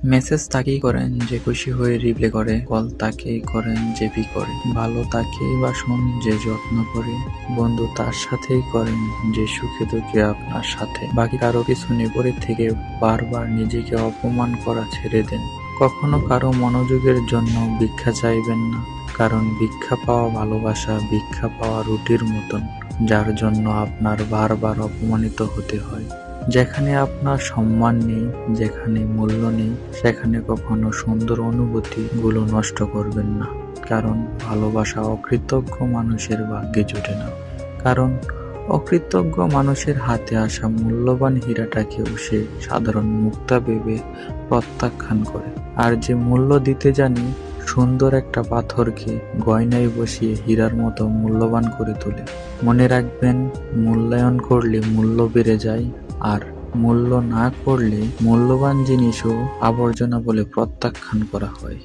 Message তাকেই করেন যে খুশি হয়ে রিপ্লাই করে, কল তাকেই করেন যে পি করে, ভালো তাকেই বাসন যে যত্ন করে, বন্ধু তার সাথেই করেন যে সুখে দুঃখে আপনার সাথে। বাকি কারো পিছনে পড়ে থেকে বারবার নিজেকে অপমান করা ছেড়ে দেন। কখনো কারো মনোযোগের জন্য ভিক্ষা চাইবেন না, কারণ ভিক্ষা পাওয়া ভালোবাসা ভিক্ষা পাওয়া রুটির মতন, যার জন্য আপনার বারবার অপমানিত হতে হয়। যেখানে আপনার সম্মান নেই, যেখানে মূল্য নেই, সেখানে কখনো সুন্দর অনুভূতি গুলো নষ্ট করবেন না, কারণ ভালোবাসা অকৃতজ্ঞ মানুষের ভাগ্যে জোটে না। কারণ অকৃতজ্ঞ মানুষের হাতে আসা মূল্যবান হীরাটাকেও সে সাধারণ মুক্তা ভেবে প্রত্যাখ্যান করে। আর যে মূল্য দিতে জানে, সুন্দর একটা পাথরকে গয়নায় বসিয়ে হীরার মতো মূল্যবান করে তোলে। মনে রাখবেন, মূল্যায়ন করলে মূল্য বেড়ে যায়, আর মূল্য না করলে মূল্যবান জিনিসও আবর্জনা বলে প্রত্যাখ্যান করা হয়।